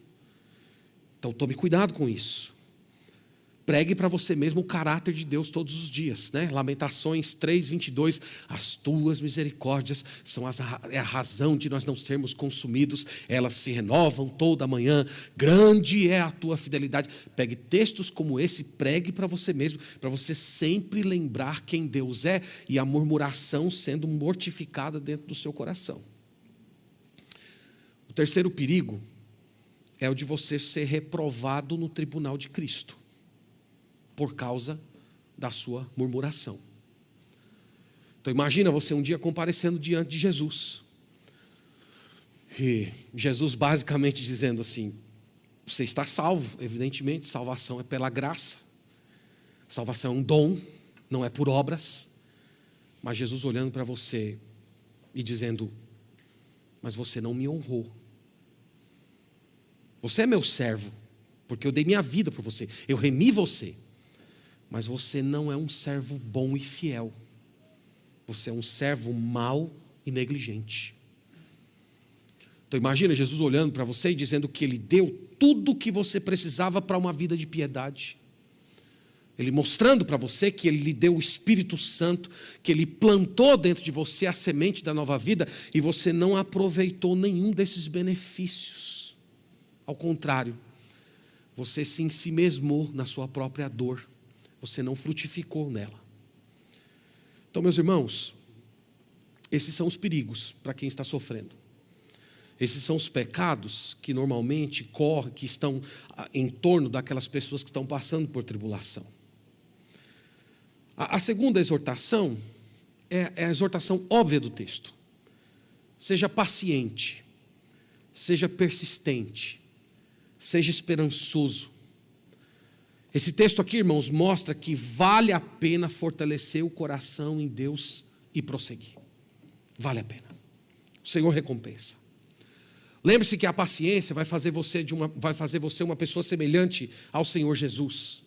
Então tome cuidado com isso. Pregue para você mesmo o caráter de Deus todos os dias, né? Lamentações 3:22, as tuas misericórdias são a razão de nós não sermos consumidos, elas se renovam toda manhã, grande é a tua fidelidade. Pegue textos como esse, pregue para você mesmo, para você sempre lembrar quem Deus é e a murmuração sendo mortificada dentro do seu coração. O terceiro perigo é o de você ser reprovado no tribunal de Cristo, por causa da sua murmuração. Então imagina você um dia comparecendo diante de Jesus. E Jesus basicamente dizendo assim, você está salvo, evidentemente, salvação é pela graça. Salvação é um dom, não é por obras. Mas Jesus olhando para você e dizendo, mas você não me honrou. Você é meu servo, porque eu dei minha vida por você, eu remi você. Mas você não é um servo bom e fiel. Você é um servo mau e negligente. Então imagina Jesus olhando para você e dizendo que Ele deu tudo o que você precisava para uma vida de piedade. Ele mostrando para você que Ele lhe deu o Espírito Santo, que Ele plantou dentro de você a semente da nova vida e você não aproveitou nenhum desses benefícios. Ao contrário, você se ensimesmou na sua própria dor. Você não frutificou nela. Então, meus irmãos, esses são os perigos para quem está sofrendo. Esses são os pecados que normalmente correm, que estão em torno daquelas pessoas que estão passando por tribulação. A segunda exortação é a exortação óbvia do texto. Seja paciente, seja persistente, seja esperançoso. Esse texto aqui, irmãos, mostra que vale a pena fortalecer o coração em Deus e prosseguir. Vale a pena. O Senhor recompensa. Lembre-se que a paciência vai fazer você uma pessoa semelhante ao Senhor Jesus.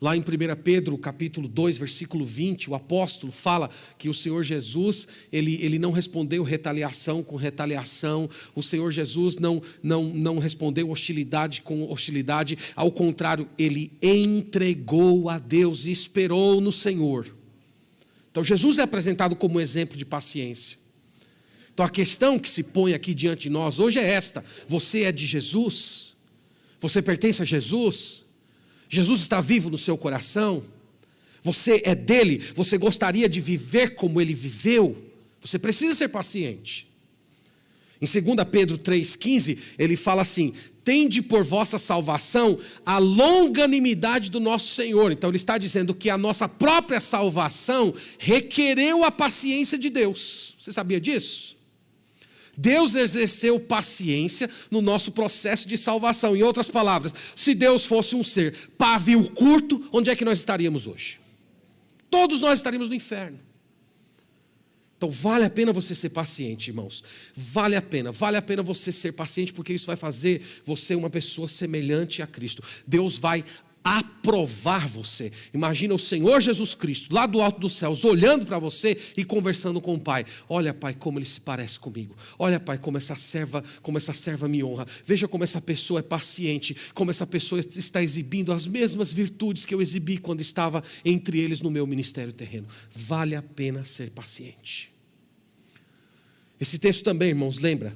Lá em 1 Pedro, capítulo 2, versículo 20, o apóstolo fala que o Senhor Jesus, ele não respondeu retaliação com retaliação, o Senhor Jesus não respondeu hostilidade com hostilidade, ao contrário, ele entregou a Deus e esperou no Senhor. Então Jesus é apresentado como exemplo de paciência. Então a questão que se põe aqui diante de nós hoje é esta: você é de Jesus? Você pertence a Jesus? Jesus está vivo no seu coração? Você é dele? Você gostaria de viver como ele viveu? Você precisa ser paciente. Em 2 Pedro 3,15, ele fala assim: tende por vossa salvação a longanimidade do nosso Senhor. Então ele está dizendo que a nossa própria salvação requereu a paciência de Deus. Você sabia disso? Deus exerceu paciência no nosso processo de salvação. Em outras palavras, se Deus fosse um ser pavio curto, onde é que nós estaríamos hoje? Todos nós estaríamos no inferno. Então vale a pena você ser paciente, irmãos. Vale a pena você ser paciente, porque isso vai fazer você uma pessoa semelhante a Cristo. Deus vai aprovar você. Imagina o Senhor Jesus Cristo lá do alto dos céus olhando para você e conversando com o Pai. Olha, Pai, como ele se parece comigo. Olha, Pai, como essa serva me honra. Veja como essa pessoa é paciente, como essa pessoa está exibindo as mesmas virtudes que eu exibi quando estava entre eles no meu ministério terreno. Vale a pena ser paciente. Esse texto também, irmãos, lembra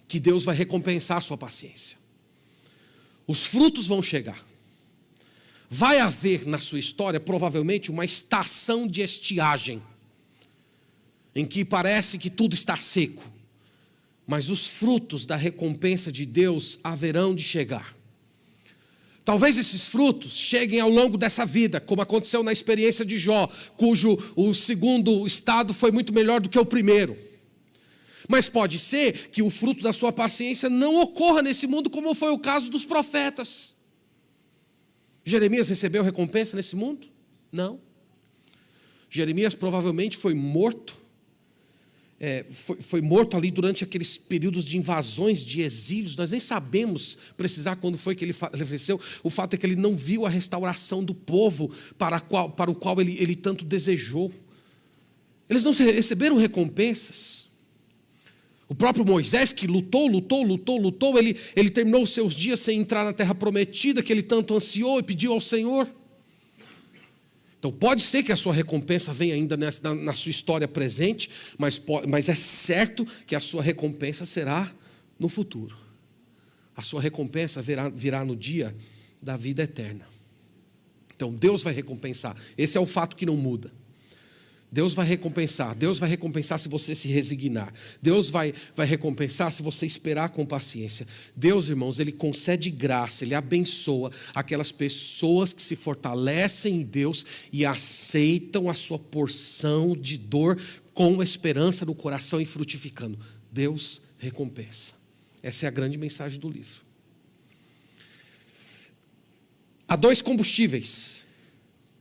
que Deus vai recompensar a sua paciência. Os frutos vão chegar. Vai haver na sua história, provavelmente, uma estação de estiagem, em que parece que tudo está seco, mas os frutos da recompensa de Deus haverão de chegar. Talvez esses frutos cheguem ao longo dessa vida, como aconteceu na experiência de Jó, cujo o segundo estado foi muito melhor do que o primeiro. Mas pode ser que o fruto da sua paciência não ocorra nesse mundo, como foi o caso dos profetas. Jeremias recebeu recompensa nesse mundo? Não. Jeremias provavelmente foi morto. Foi morto ali durante aqueles períodos de invasões, de exílios. Nós nem sabemos precisar quando foi que ele faleceu. O fato é que ele não viu a restauração do povo para o qual ele tanto desejou. Eles não receberam recompensas. O próprio Moisés, que lutou, ele terminou os seus dias sem entrar na terra prometida, que ele tanto ansiou e pediu ao Senhor. Então pode ser que a sua recompensa venha ainda na sua história presente, mas é certo que a sua recompensa será no futuro. A sua recompensa virá no dia da vida eterna. Então Deus vai recompensar, esse é o fato que não muda. Deus vai recompensar se você se resignar. Deus vai recompensar se você esperar com paciência. Deus, irmãos, Ele concede graça, Ele abençoa aquelas pessoas que se fortalecem em Deus e aceitam a sua porção de dor com esperança no coração e frutificando. Deus recompensa. Essa é a grande mensagem do livro. Há 2 combustíveis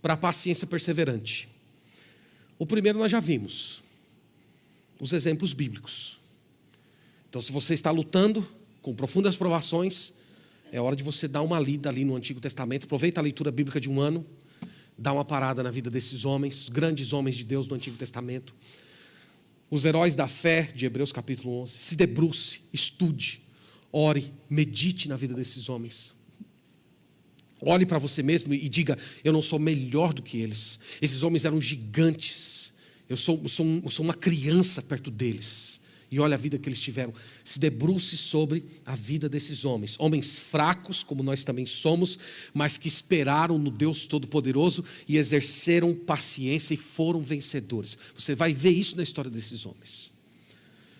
para a paciência perseverante. O primeiro nós já vimos, os exemplos bíblicos. Então, se você está lutando com profundas provações, é hora de você dar uma lida ali no Antigo Testamento. Aproveita a leitura bíblica de um ano, dá uma parada na vida desses homens, os grandes homens de Deus do Antigo Testamento. Os heróis da fé de Hebreus capítulo 11. Se debruce, estude, ore, medite na vida desses homens. Olhe para você mesmo e diga: eu não sou melhor do que eles. Esses homens eram gigantes. Eu sou uma criança perto deles. e olha a vida que eles tiveram. Se debruce sobre a vida desses homens. Homens fracos, como nós também somos, mas que esperaram no Deus Todo-Poderoso e exerceram paciência e foram vencedores. Você vai ver isso na história desses homens.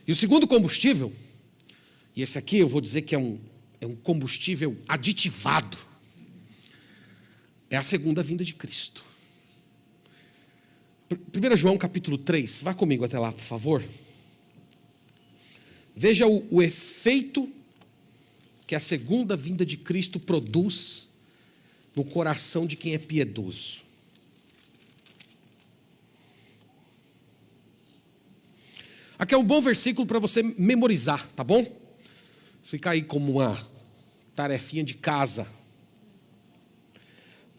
E o segundo combustível, e esse aqui eu vou dizer que é um combustível aditivado, é a segunda vinda de Cristo. 1 João capítulo 3, vá comigo até lá, por favor. Veja o efeito que a segunda vinda de Cristo produz no coração de quem é piedoso. Aqui é um bom versículo para você memorizar, tá bom? Fica aí como uma tarefinha de casa.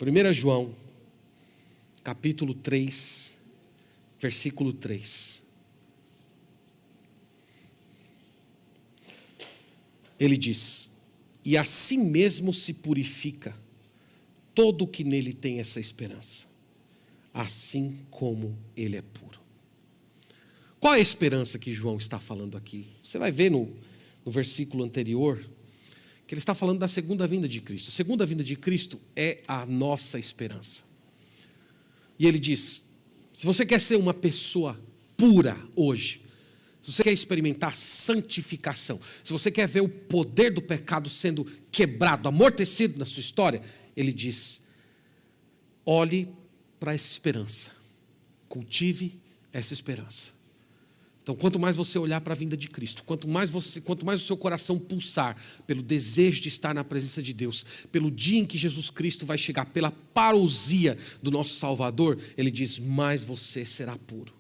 1 João, capítulo 3, versículo 3. Ele diz: e assim mesmo se purifica todo o que nele tem essa esperança, assim como ele é puro. Qual é a esperança que João está falando aqui? Você vai ver no versículo anterior que ele está falando da segunda vinda de Cristo. A segunda vinda de Cristo é a nossa esperança. E ele diz: se você quer ser uma pessoa pura hoje, se você quer experimentar santificação, se você quer ver o poder do pecado sendo quebrado, amortecido na sua história, ele diz: olhe para essa esperança, cultive essa esperança. Então, quanto mais você olhar para a vinda de Cristo, quanto mais o seu coração pulsar pelo desejo de estar na presença de Deus, pelo dia em que Jesus Cristo vai chegar, pela parousia do nosso Salvador, ele diz: mais você será puro.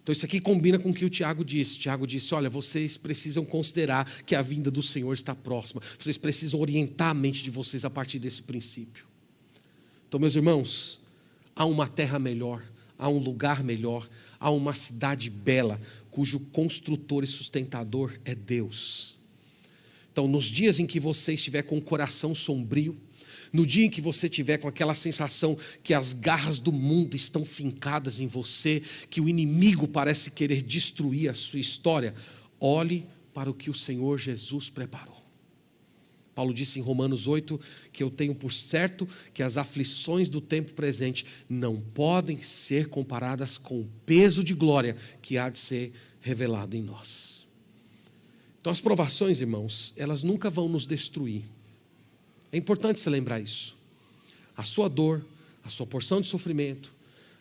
Então isso aqui combina com o que o Tiago disse. Tiago disse: olha, vocês precisam considerar que a vinda do Senhor está próxima. Vocês precisam orientar a mente de vocês a partir desse princípio. Então, meus irmãos, há uma terra melhor, há um lugar melhor, há uma cidade bela, cujo construtor e sustentador é Deus. Então, nos dias em que você estiver com o coração sombrio, no dia em que você estiver com aquela sensação que as garras do mundo estão fincadas em você, que o inimigo parece querer destruir a sua história, olhe para o que o Senhor Jesus preparou. Paulo disse em Romanos 8 que eu tenho por certo que as aflições do tempo presente não podem ser comparadas com o peso de glória que há de ser revelado em nós. Então as provações, irmãos, elas nunca vão nos destruir. É importante você lembrar isso. A sua dor, a sua porção de sofrimento,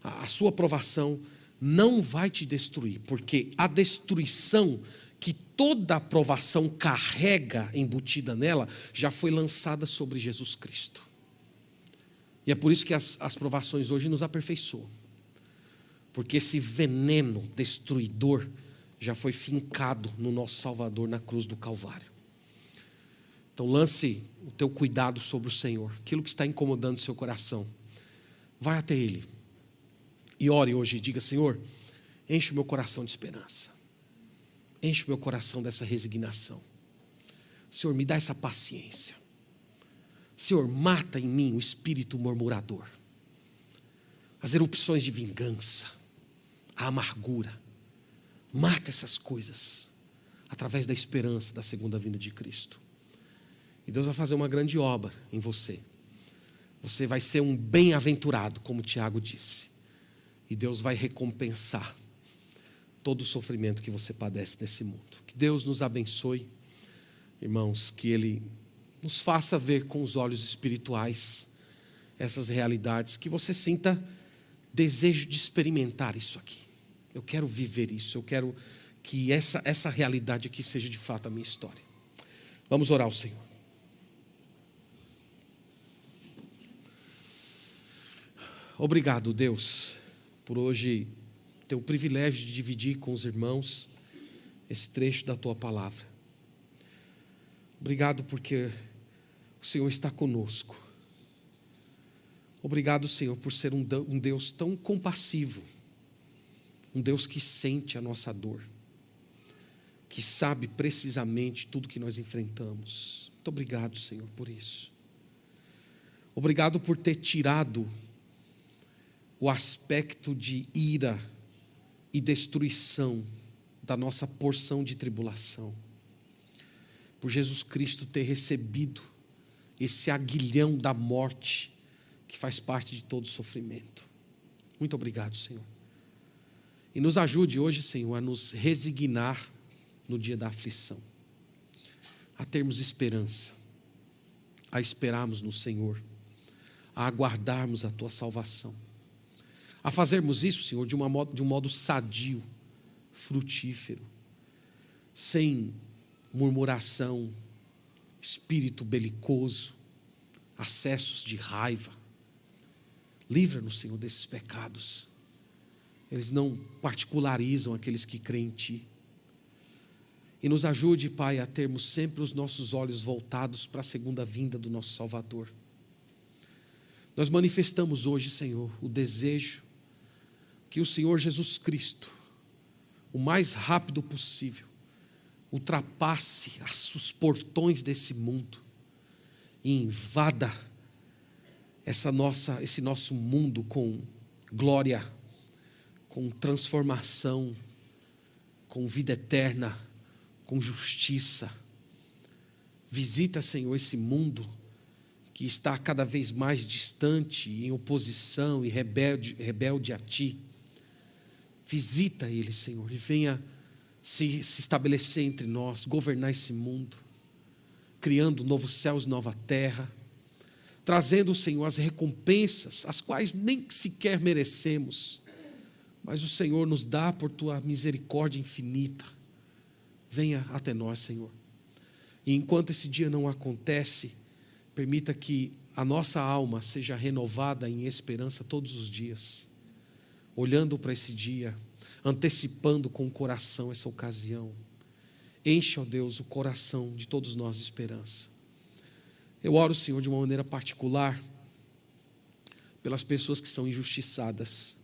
a sua provação não vai te destruir, porque a destruição que toda a provação carrega embutida nela, já foi lançada sobre Jesus Cristo. E é por isso que as provações hoje nos aperfeiçoam. Porque esse veneno destruidor já foi fincado no nosso Salvador na cruz do Calvário. Então lance o teu cuidado sobre o Senhor, aquilo que está incomodando o seu coração. Vai até Ele e ore hoje e diga: Senhor, enche o meu coração de esperança. Enche o meu coração dessa resignação. Senhor, me dá essa paciência. Senhor, mata em mim o espírito murmurador, as erupções de vingança, a amargura. Mata essas coisas através da esperança da segunda vinda de Cristo. E Deus vai fazer uma grande obra em você. Você vai ser um bem-aventurado, como Tiago disse. E Deus vai recompensar todo o sofrimento que você padece nesse mundo. Que Deus nos abençoe, irmãos, que Ele nos faça ver com os olhos espirituais essas realidades, que você sinta desejo de experimentar isso aqui. Eu quero viver isso, eu quero que essa realidade aqui seja de fato a minha história. Vamos orar ao Senhor. Obrigado, Deus, por hoje ter o privilégio de dividir com os irmãos esse trecho da Tua Palavra. Obrigado porque o Senhor está conosco. Obrigado, Senhor, por ser um Deus tão compassivo, um Deus que sente a nossa dor, que sabe precisamente tudo que nós enfrentamos. Muito obrigado, Senhor, por isso. Obrigado por ter tirado o aspecto de ira e destruição da nossa porção de tribulação, por Jesus Cristo ter recebido esse aguilhão da morte que faz parte de todo sofrimento. Muito obrigado, Senhor. E nos ajude hoje, Senhor, a nos resignar no dia da aflição, a termos esperança, a esperarmos no Senhor, a aguardarmos a Tua salvação, a fazermos isso, Senhor, de um modo sadio, frutífero, sem murmuração, espírito belicoso, acessos de raiva. Livra-nos, Senhor, desses pecados. Eles não particularizam aqueles que creem em Ti. E nos ajude, Pai, a termos sempre os nossos olhos voltados para a segunda vinda do nosso Salvador. Nós manifestamos hoje, Senhor, o desejo que o Senhor Jesus Cristo, o mais rápido possível, ultrapasse os portões desse mundo e invada esse nosso mundo com glória, com transformação, com vida eterna, com justiça. Visita, Senhor, esse mundo que está cada vez mais distante, em oposição e rebelde a Ti. Visita ele, Senhor, e venha se estabelecer entre nós, governar esse mundo, criando novos céus e nova terra, trazendo, Senhor, as recompensas, as quais nem sequer merecemos, mas o Senhor nos dá por Tua misericórdia infinita. Venha até nós, Senhor. E enquanto esse dia não acontece, permita que a nossa alma seja renovada em esperança todos os dias, olhando para esse dia, antecipando com o coração essa ocasião. Enche, ó Deus, o coração de todos nós de esperança. Eu oro, Senhor, de uma maneira particular, pelas pessoas que são injustiçadas,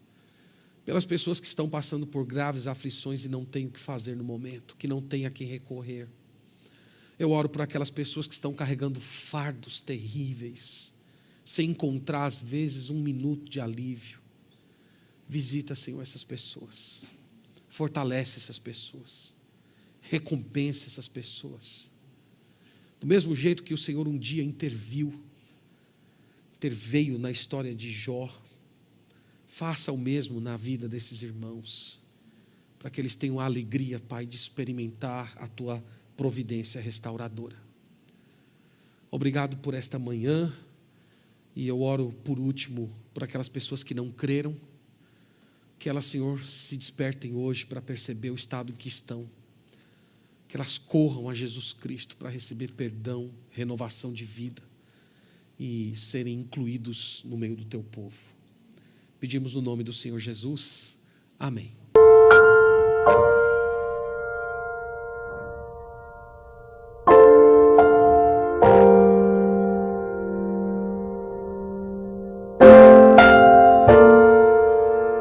pelas pessoas que estão passando por graves aflições e não têm o que fazer no momento, que não têm a quem recorrer. Eu oro por aquelas pessoas que estão carregando fardos terríveis, sem encontrar às vezes um minuto de alívio. Visita, Senhor, essas pessoas, fortalece essas pessoas, recompensa essas pessoas. Do mesmo jeito que o Senhor um dia interveio na história de Jó, faça o mesmo na vida desses irmãos, para que eles tenham a alegria, Pai, de experimentar a Tua providência restauradora. Obrigado por esta manhã, e eu oro por último por aquelas pessoas que não creram, que elas, Senhor, se despertem hoje para perceber o estado em que estão, que elas corram a Jesus Cristo para receber perdão, renovação de vida e serem incluídos no meio do Teu povo. Pedimos no nome do Senhor Jesus. Amém.